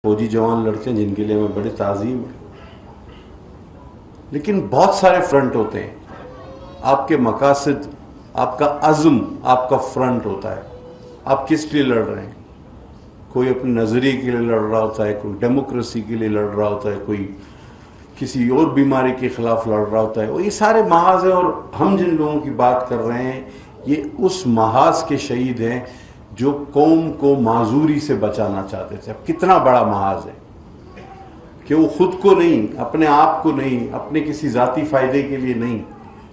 فوجی جوان لڑتے ہیں جن کے لیے ہمیں بڑی تعظیم ہے، لیکن بہت سارے فرنٹ ہوتے ہیں. آپ کے مقاصد، آپ کا عزم، آپ کا فرنٹ ہوتا ہے. آپ کس لیے لڑ رہے ہیں؟ کوئی اپنے نظریے کے لیے لڑ رہا ہوتا ہے، کوئی ڈیموکریسی کے لیے لڑ رہا ہوتا ہے، کوئی کسی اور بیماری کے خلاف لڑ رہا ہوتا ہے. وہ یہ سارے محاذ ہیں، اور ہم جن لوگوں کی بات کر رہے ہیں یہ اس محاذ کے شہید ہیں جو قوم کو معذوری سے بچانا چاہتے تھے. اب کتنا بڑا محاذ ہے کہ وہ خود کو نہیں، اپنے آپ کو نہیں، اپنے کسی ذاتی فائدے کے لیے نہیں،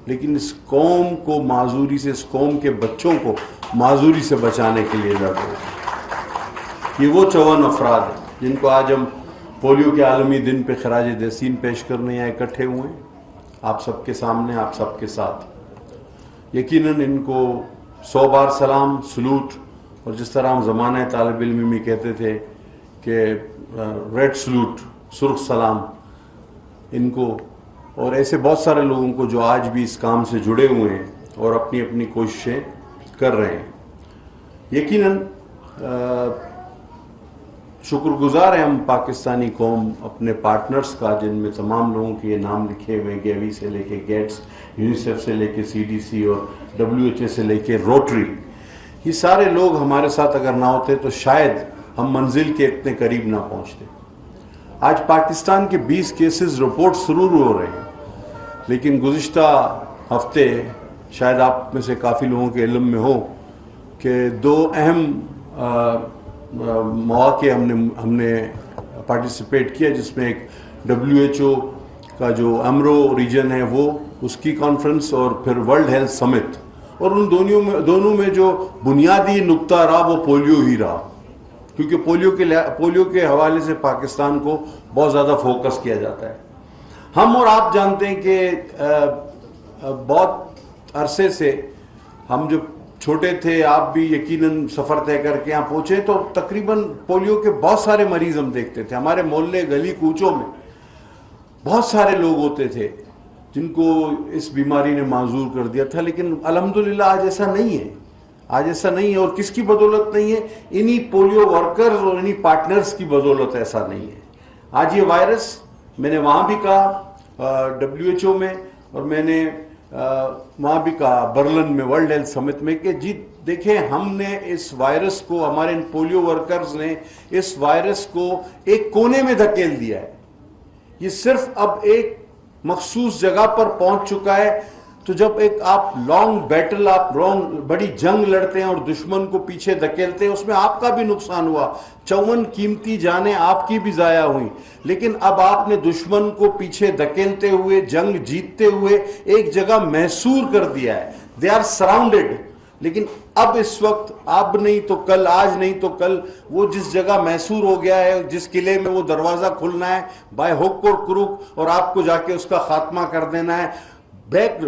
لیکن اس قوم کو معذوری سے، اس قوم کے بچوں کو معذوری سے بچانے کے لیے لڑ رہے ہیں. یہ وہ 54 افراد ہیں جن کو آج ہم پولیو کے عالمی دن پہ خراج تحسین پیش کرنے یہاں اکٹھے ہوئے ہیں، آپ سب کے سامنے، آپ سب کے ساتھ. یقیناً ان کو 100 بار سلام، سلوٹ، اور جس طرح ہم زمانہ طالب علم میں کہتے تھے کہ ریڈ سلوٹ، سرخ سلام، ان کو اور ایسے بہت سارے لوگوں کو جو آج بھی اس کام سے جڑے ہوئے ہیں اور اپنی اپنی کوششیں کر رہے ہیں. یقیناً شکر گزار ہیں ہم پاکستانی قوم اپنے پارٹنرز کا، جن میں تمام لوگوں کے یہ نام لکھے ہوئے ہیں، گیوی سے لے کے گیٹس، یونیسیف سے لے کے CDC اور WHA سے لے کے روٹری. یہ سارے لوگ ہمارے ساتھ اگر نہ ہوتے تو شاید ہم منزل کے اتنے قریب نہ پہنچتے. آج پاکستان کے 20 کیسز رپورٹ ضرور ہو رہے ہیں، لیکن گزشتہ ہفتے شاید آپ میں سے کافی لوگوں کے علم میں ہو کہ 2 اہم مواقع ہم نے پارٹیسپیٹ کیا، جس میں ایک WHO کا جو امرو ریجن ہے وہ اس کی کانفرنس، اور پھر ورلڈ ہیلتھ سمٹ. اور ان دونوں میں جو بنیادی نقطہ رہا وہ پولیو ہی رہا، کیونکہ پولیو کے حوالے سے پاکستان کو بہت زیادہ فوکس کیا جاتا ہے. ہم اور آپ جانتے ہیں کہ بہت عرصے سے ہم جب چھوٹے تھے، آپ بھی یقیناً سفر طے کر کے یہاں پہنچے، تو تقریباً پولیو کے بہت سارے مریض ہم دیکھتے تھے. ہمارے محلے، گلی کوچوں میں بہت سارے لوگ ہوتے تھے جن کو اس بیماری نے معذور کر دیا تھا. لیکن الحمدللہ آج ایسا نہیں ہے. آج ایسا نہیں ہے، اور کس کی بدولت نہیں ہے؟ انہی پولیو ورکرز اور انہی پارٹنرز کی بدولت ایسا نہیں ہے. آج یہ وائرس، میں نے وہاں بھی کہا WHO میں، اور میں نے وہاں بھی کہا برلن میں ورلڈ ہیلتھ سمٹ میں، کہ جی دیکھیں، ہم نے اس وائرس کو، ہمارے ان پولیو ورکرز نے اس وائرس کو ایک کونے میں دھکیل دیا ہے. یہ صرف اب ایک مخصوص جگہ پر پہنچ چکا ہے. تو جب ایک آپ لانگ بیٹل، آپ بڑی جنگ لڑتے ہیں اور دشمن کو پیچھے دھکیلتے ہیں، اس میں آپ کا بھی نقصان ہوا، 54 قیمتی جانیں آپ کی بھی ضائع ہوئیں. لیکن اب آپ نے دشمن کو پیچھے دھکیلتے ہوئے، جنگ جیتتے ہوئے ایک جگہ محصور کر دیا ہے. They are surrounded. لیکن اب اس وقت، اب نہیں تو کل، آج نہیں تو کل، وہ جس جگہ محصور ہو گیا ہے، جس قلعے میں وہ دروازہ کھلنا ہے بائے ہک اور کروک، اور آپ کو جا کے اس کا خاتمہ کر دینا ہے،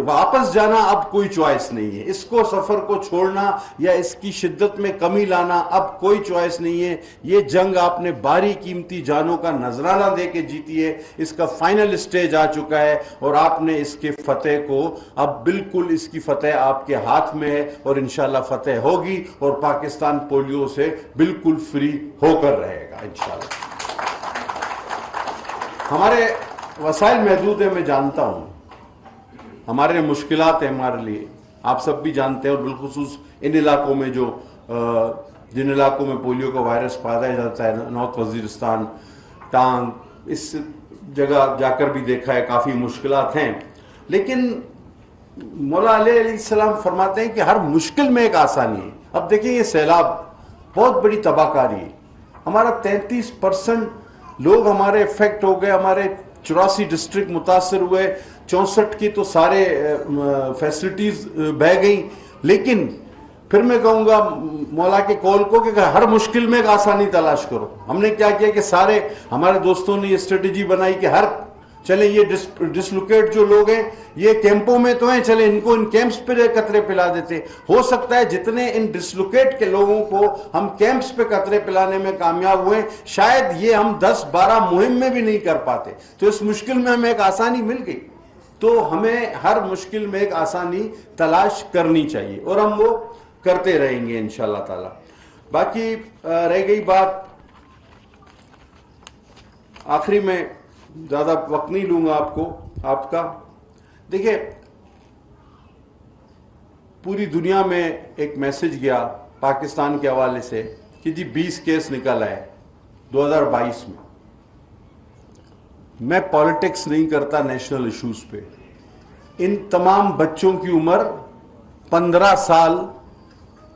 واپس جانا اب کوئی چوائس نہیں ہے. اس کو، سفر کو چھوڑنا یا اس کی شدت میں کمی لانا اب کوئی چوائس نہیں ہے. یہ جنگ آپ نے باری قیمتی جانوں کا نذرانہ دے کے جیتی ہے. اس کا فائنل سٹیج آ چکا ہے، اور آپ نے اس کے فتح کو، اب بالکل اس کی فتح آپ کے ہاتھ میں ہے، اور انشاءاللہ فتح ہوگی، اور پاکستان پولیو سے بالکل فری ہو کر رہے گا انشاءاللہ. ہمارے وسائل محدود ہیں، میں جانتا ہوں، ہمارے مشکلات ہیں ہمارے لیے، آپ سب بھی جانتے ہیں، اور بالخصوص ان علاقوں میں جن علاقوں میں پولیو کا وائرس پایا جاتا ہے، نارتھ وزیرستان، ٹانگ، اس جگہ جا کر بھی دیکھا ہے، کافی مشکلات ہیں. لیکن مولا علیہ السلام فرماتے ہیں کہ ہر مشکل میں ایک آسانی ہے. اب دیکھیں، یہ سیلاب بہت بڑی تباہ کاری ہے. ہمارا 33% لوگ ہمارے افیکٹ ہو گئے، ہمارے 84 ڈسٹرکٹ متاثر ہوئے، 64 کی تو سارے فیسلٹیز بہ گئیں. لیکن پھر میں کہوں گا مولا کے قول کو کہ ہر مشکل میں ایک آسانی تلاش کرو. ہم نے کیا کیا کہ سارے ہمارے دوستوں نے یہ اسٹریٹجی بنائی کہ چلیں یہ ڈسلوکیٹ جو لوگ ہیں یہ کیمپوں میں تو ہیں، چلیں ان کو ان کیمپس پہ قطرے پلا دیتے. ہو سکتا ہے جتنے ان ڈسلوکیٹ کے لوگوں کو ہم کیمپس پہ قطرے پلانے میں کامیاب ہوئے، شاید یہ ہم 10-12 مہم میں بھی نہیں کر پاتے. تو اس مشکل میں ہمیں ایک آسانی مل گئی. تو ہمیں ہر مشکل میں ایک آسانی تلاش کرنی چاہیے، اور ہم وہ کرتے رہیں گے انشاءاللہ تعالی. باقی رہ گئی بات آخری میں زیادہ وقت نہیں لوں گا آپ کا. دیکھیں پوری دنیا میں ایک میسج گیا پاکستان کے حوالے سے کہ جی 20 کیس نکل آئے 2022 میں. میں پالیٹکس نہیں کرتا نیشنل ایشوز پہ. ان تمام بچوں کی عمر 15 سال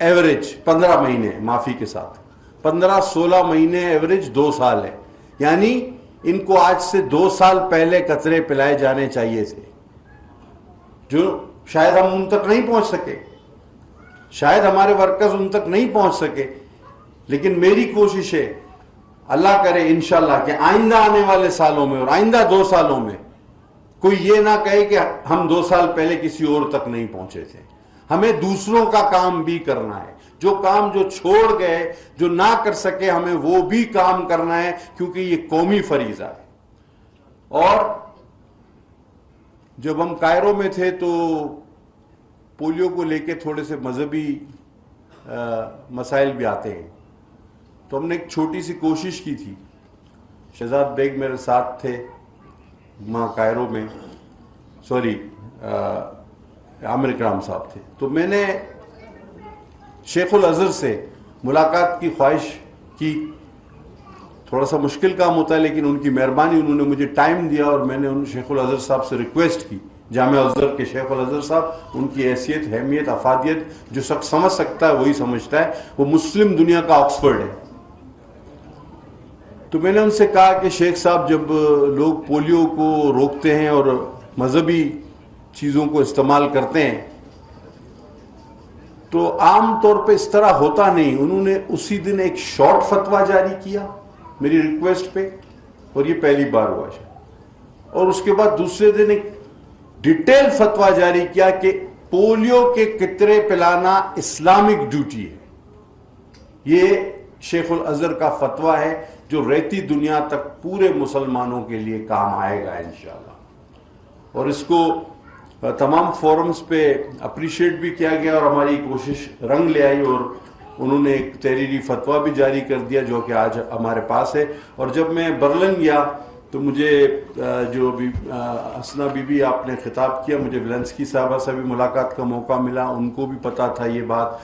ایوریج، 15 مہینے معافی کے ساتھ 15-16 مہینے ایوریج 2 سال ہے. یعنی ان کو آج سے 2 سال پہلے قطرے پلائے جانے چاہیے تھے، جو شاید ہم ان تک نہیں پہنچ سکے، شاید ہمارے ورکرز ان تک نہیں پہنچ سکے. لیکن میری کوشش ہے اللہ کرے انشاءاللہ کہ آئندہ آنے والے سالوں میں اور آئندہ 2 سالوں میں کوئی یہ نہ کہے کہ ہم 2 سال پہلے کسی اور تک نہیں پہنچے تھے. ہمیں دوسروں کا کام بھی کرنا ہے، جو کام جو چھوڑ گئے، جو نہ کر سکے، ہمیں وہ بھی کام کرنا ہے، کیونکہ یہ قومی فریضہ ہے. اور جب ہم کائرو میں تھے تو پولیو کو لے کے تھوڑے سے مذہبی مسائل بھی آتے ہیں، تو ہم نے ایک چھوٹی سی کوشش کی تھی. شہزاد بیگ میرے ساتھ تھے وہاں کائرو میں، سوری عامر اکرام صاحب تھے. تو میں نے شیخ الازہر سے ملاقات کی خواہش کی. تھوڑا سا مشکل کام ہوتا ہے لیکن ان کی مہربانی، انہوں نے مجھے ٹائم دیا اور میں نے ان شیخ الازہر صاحب سے ریکویسٹ کی. جامعہ ازہر کے شیخ الازہر صاحب، ان کی حیثیت، اہمیت، افادیت جو شخص سمجھ سکتا ہے وہی سمجھتا ہے. وہ مسلم دنیا کا آکسفورڈ ہے. تو میں نے ان سے کہا کہ شیخ صاحب جب لوگ پولیو کو روکتے ہیں اور مذہبی چیزوں کو استعمال کرتے ہیں تو عام طور پہ اس طرح ہوتا نہیں. انہوں نے اسی دن ایک شارٹ فتویٰ جاری کیا میری ریکویسٹ پہ، اور یہ پہلی بار ہوا ہے. اور اس کے بعد دوسرے دن ایک ڈیٹیل فتویٰ جاری کیا کہ پولیو کے قطرے پلانا اسلامک ڈیوٹی ہے. یہ شیخ الازہر کا فتویٰ ہے جو رہتی دنیا تک پورے مسلمانوں کے لیے کام آئے گا انشاءاللہ. اور اس کو تمام فورمز پہ اپریشیٹ بھی کیا گیا اور ہماری کوشش رنگ لے آئی، اور انہوں نے ایک تحریری فتویٰ بھی جاری کر دیا جو کہ آج ہمارے پاس ہے. اور جب میں برلن گیا تو مجھے جو بھی حسنہ بی بی آپ نے خطاب کیا، مجھے ولنسکی صاحبہ سے بھی ملاقات کا موقع ملا، ان کو بھی پتا تھا یہ بات.